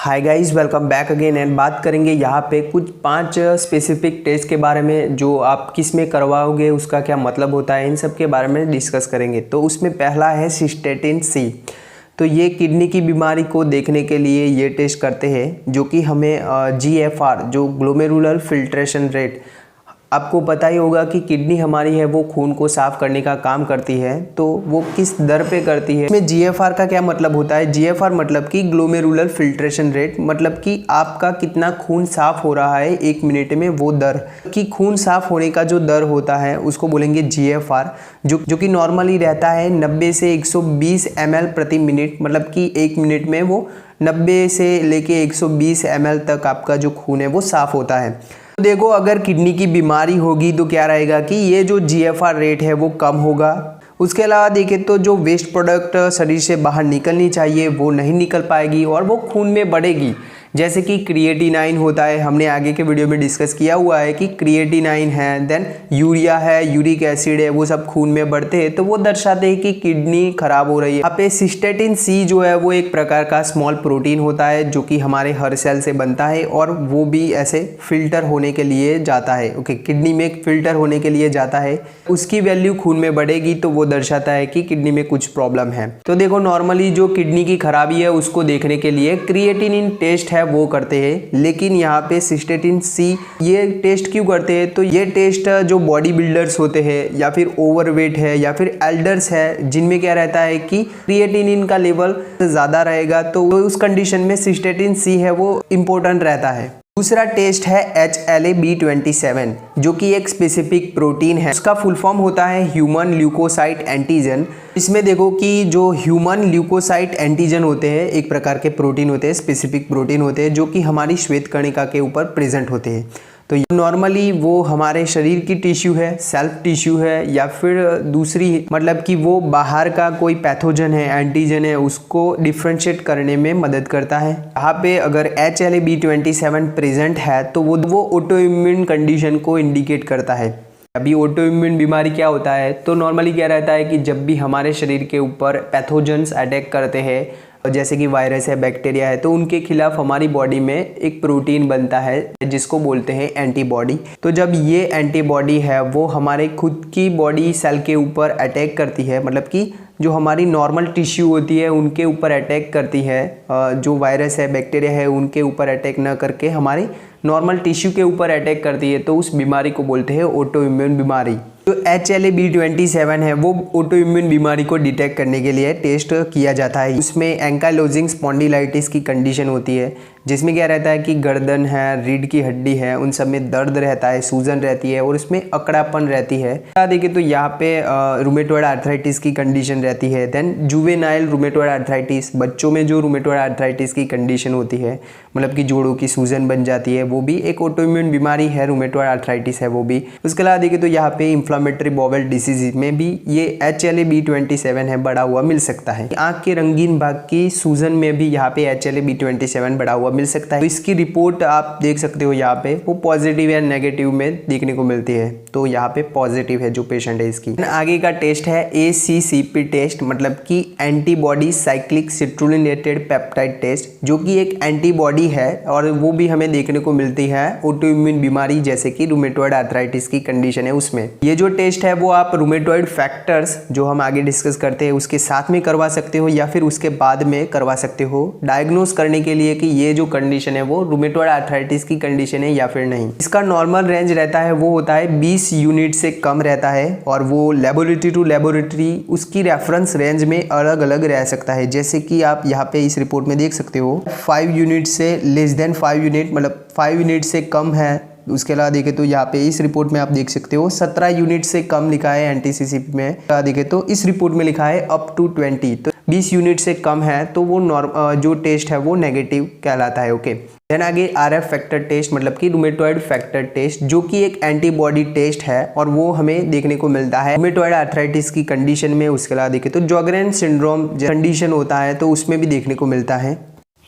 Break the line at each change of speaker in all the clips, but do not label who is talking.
Hi guys, welcome back again and बात करेंगे यहाँ पे कुछ 5 स्पेसिफिक टेस्ट के बारे में जो आप किस में करवाओगे, उसका क्या मतलब होता है, इन सब के बारे में डिस्कस करेंगे। तो उसमें पहला है सिस्टेटिन सी। तो ये किडनी की बीमारी को देखने के लिए ये टेस्ट करते हैं, जो कि हमें GFR जो ग्लोमेरुलर फिल्ट्रेशन रेट, आपको पता ही होगा कि किडनी हमारी है वो खून को साफ करने का काम करती है, तो वो किस दर पे करती है। इसमें GFR का क्या मतलब होता है? GFR मतलब कि ग्लोमेरुलर फिल्ट्रेशन रेट, मतलब कि आपका कितना खून साफ हो रहा है 1 मिनट में, वो दर कि खून साफ होने का जो दर होता है उसको बोलेंगे GFR, जो कि नॉर्मली रहता है 90 से 120 ml प्रति मिनट, मतलब कि 1 मिनट में वो 90 से लेके 120 ml तक आपका जो खून है वो साफ होता है। तो देखो, अगर किडनी की बीमारी होगी तो क्या रहेगा कि ये जो GFR रेट है वो कम होगा। उसके अलावा देखें तो जो वेस्ट प्रोडक्ट शरीर से बाहर निकलनी चाहिए वो नहीं निकल पाएगी और वो खून में बढ़ेगी, जैसे कि क्रिएटिनाइन होता है। हमने आगे के वीडियो में डिस्कस किया हुआ है कि क्रिएटिनाइन है, देन यूरिया है, यूरिक एसिड है, वो सब खून में बढ़ते हैं, तो वो दर्शाते हैं कि किडनी खराब हो रही है। यहाँ पे सिस्टेटिन सी जो है वो एक प्रकार का स्मॉल प्रोटीन होता है जो कि हमारे हर सेल से बनता है और वो भी ऐसे फिल्टर होने के लिए जाता है। ओके, किडनी में फिल्टर होने के लिए जाता है, उसकी वैल्यू खून में बढ़ेगी तो वो दर्शाता है कि किडनी में कुछ प्रॉब्लम है। तो देखो, नॉर्मली जो किडनी की खराबी है उसको देखने के लिए क्रिएटिनिन टेस्ट वो करते हैं, लेकिन यहाँ पे सिस्टेटिन सी ये टेस्ट क्यों करते हैं? तो ये टेस्ट जो बॉडी बिल्डर्स होते हैं या फिर ओवरवेट है या फिर एल्डर्स है, जिनमें क्या रहता है कि क्रिएटिनिन का लेवल ज़्यादा रहेगा, तो उस कंडीशन में सिस्टेटिन सी है वो इम्पोर्टेंट रहता है। दूसरा टेस्ट है HLA-B27, जो कि एक स्पेसिफिक प्रोटीन है। उसका फुल फॉर्म होता है ह्यूमन ल्यूकोसाइट एंटीजन। इसमें देखो कि जो ह्यूमन ल्यूकोसाइट एंटीजन होते हैं, एक प्रकार के प्रोटीन होते हैं, स्पेसिफिक प्रोटीन होते हैं, जो कि हमारी श्वेत कणिका के ऊपर प्रेजेंट होते हैं। तो नॉर्मली वो हमारे शरीर की टिश्यू है, सेल्फ टिश्यू है, या फिर दूसरी मतलब कि वो बाहर का कोई पैथोजन है, एंटीजन है, उसको डिफ्रेंशिएट करने में मदद करता है। यहाँ पे अगर HLA-B27 प्रेजेंट है तो वो ऑटोइम्यून कंडीशन को इंडिकेट करता है। अभी ऑटोइम्यून बीमारी क्या होता है? तो नॉर्मली क्या रहता है कि जब भी हमारे शरीर के ऊपर पैथोजन्स अटैक करते हैं, जैसे कि वायरस है, बैक्टीरिया है, तो उनके खिलाफ हमारी बॉडी में एक प्रोटीन बनता है जिसको बोलते हैं एंटीबॉडी। तो जब ये एंटीबॉडी है वो हमारे खुद की बॉडी सेल के ऊपर अटैक करती है, मतलब कि जो हमारी नॉर्मल टिश्यू होती है उनके ऊपर अटैक करती है, जो वायरस है, बैक्टीरिया है, उनके ऊपर अटैक न करके हमारी नॉर्मल टिश्यू के ऊपर अटैक करती है, तो उस बीमारी को बोलते हैं ऑटोइम्यून बीमारी। जो HLA-B27 है वो ऑटोइम्यून बीमारी को डिटेक्ट करने के लिए टेस्ट किया जाता है। उसमें एंकाइलोजिंग स्पॉन्डिलाइटिस की कंडीशन होती है, जिसमें क्या रहता है कि गर्दन है, रीढ़ की हड्डी है, उन सब में दर्द रहता है, सूजन रहती है और उसमें अकड़ापन रहती है। देखिए तो यहाँ पे रूमेटॉइड आर्थराइटिस की कंडीशन रहती है। देन जुवेनाइल रूमेटॉइड आर्थराइटिस, बच्चों में जो रूमेटॉइड आर्थराइटिस की कंडीशन होती है, मतलब कि जोड़ों की सूजन बन जाती है, वो भी एक ऑटोइम्यून बीमारी है, रूमेटॉइड आर्थराइटिस है वो भी। उसके अलावा देखिए तो यहाँ पे इन्फ्लेमेटरी बाउल डिसीज में भी ये HLA-B27 है बढ़ा हुआ मिल सकता है। आँख के रंगीन भाग की सूजन में भी यहाँ पे HLA-B27 बढ़ा हुआ मिल सकता है। तो इसकी रिपोर्ट आप देख सकते हो, यहाँ पे वो पॉजिटिव या नेगेटिव में देखने को मिलती है। तो यहाँ पे पॉजिटिव है जो पेशेंट है इसकी। आगे का टेस्ट है ACCP टेस्ट, मतलब कि एंटीबॉडी साइक्लिक सिट्रुलिनेटेड पेप्टाइड टेस्ट, जो कि एक एंटीबॉडी है और वो भी हमें देखने को मिलती है ऑटोइम्यून बीमारी जैसे कि रूमेटॉइड आर्थराइटिस की कंडीशन है उसमें। ये जो टेस्ट है वो आप रूमेटॉइड फैक्टर्स जो हम आगे डिस्कस करते हैं उसके साथ में करवा सकते हो या फिर उसके बाद में करवा सकते हो, डायग्नोस करने के लिए कि ये जो कंडीशन है वो रूमेटॉइड आर्थराइटिस की कंडीशन है या फिर नहीं। इसका नॉर्मल रेंज रहता है वो होता है 20 यूनिट से कम रहता है और वो लेबोरेटरी टू लेबोरेटरी उसकी रेफरेंस रेंज में अलग अलग रह सकता है, जैसे कि आप यहाँ पे इस रिपोर्ट में देख सकते हो 5 यूनिट से लेस देन 5 यूनिट, मतलब 5 यूनिट से कम है। उसके अलावा देखें तो यहाँ पे इस रिपोर्ट में आप देख सकते हो 17 यूनिट से कम लिखा है NTCCP में। देखें तो इस रिपोर्ट में लिखा है अप टू 20, तो 20 यूनिट से कम है तो वो जो टेस्ट है वो नेगेटिव कहलाता है। ओके, देन आगे RF फैक्टर टेस्ट, मतलब कि रूमेटॉइड फैक्टर टेस्ट, जो कि एक एंटीबॉडी टेस्ट है और वो हमें देखने को मिलता है रूमेटॉइड आर्थराइटिस की कंडीशन में। उसके अलावा देखें तो जॉगरेन सिंड्रोम कंडीशन होता है तो उसमें भी देखने को मिलता है।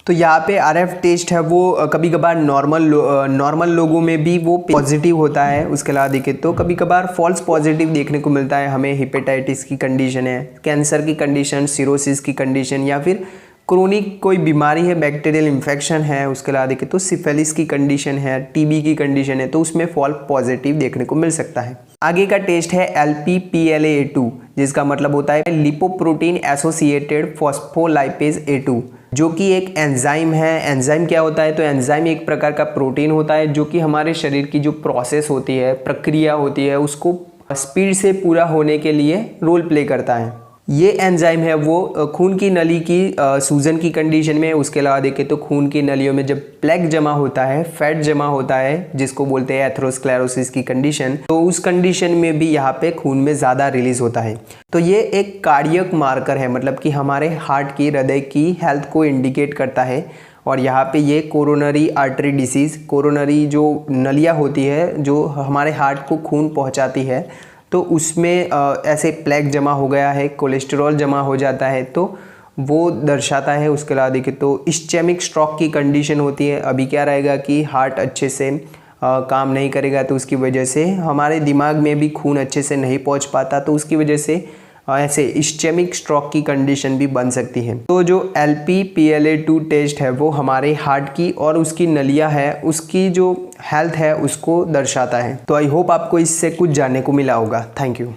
तो यहाँ पे RF टेस्ट है वो कभी कभार नॉर्मल लोगों में भी वो पॉजिटिव होता है। उसके अलावा देखें तो कभी कभार फॉल्स पॉजिटिव देखने को मिलता है हमें। हेपेटाइटिस की कंडीशन है, कैंसर की कंडीशन, सिरोसिस की कंडीशन या फिर क्रोनिक कोई बीमारी है, बैक्टीरियल इन्फेक्शन है, उसके अलावा देखें तो सिफिलिस की कंडीशन है, टीबी की कंडीशन है, तो उसमें फॉल्स पॉजिटिव देखने को मिल सकता है। आगे का टेस्ट है LPPLA2, जिसका मतलब होता है लिपोप्रोटीन एसोसिएटेड फॉस्फोलाइपेज A2, जो कि एक एंजाइम है। एंजाइम क्या होता है? तो एंजाइम एक प्रकार का प्रोटीन होता है जो कि हमारे शरीर की जो प्रोसेस होती है, प्रक्रिया होती है, उसको स्पीड से पूरा होने के लिए रोल प्ले करता है। ये एंजाइम है वो खून की नली की सूजन की कंडीशन में, उसके अलावा देखें तो खून की नलियों में जब प्लेक जमा होता है, फैट जमा होता है, जिसको बोलते हैं एथेरोस्क्लेरोसिस की कंडीशन, तो उस कंडीशन में भी यहाँ पे खून में ज़्यादा रिलीज होता है। तो ये एक कार्डियक मार्कर है, मतलब कि हमारे हार्ट की, हृदय की हेल्थ को इंडिकेट करता है। और यहाँ पे ये कोरोनरी आर्टरी डिसीज़, कोरोनरी जो नलियाँ होती है जो हमारे हार्ट को खून पहुँचाती है, तो उसमें ऐसे प्लेक जमा हो गया है, कोलेस्ट्रॉल जमा हो जाता है, तो वो दर्शाता है। उसके अलावा देखिए तो इस्चेमिक स्ट्रोक की कंडीशन होती है। अभी क्या रहेगा कि हार्ट अच्छे से काम नहीं करेगा, तो उसकी वजह से हमारे दिमाग में भी खून अच्छे से नहीं पहुंच पाता, तो उसकी वजह से ऐसे इस्चेमिक स्ट्रोक की कंडीशन भी बन सकती है। तो जो LPPLA2 टेस्ट है वो हमारे हार्ट की और उसकी नलियाँ है, उसकी जो हेल्थ है उसको दर्शाता है। तो आई होप आपको इससे कुछ जानने को मिला होगा। Thank you.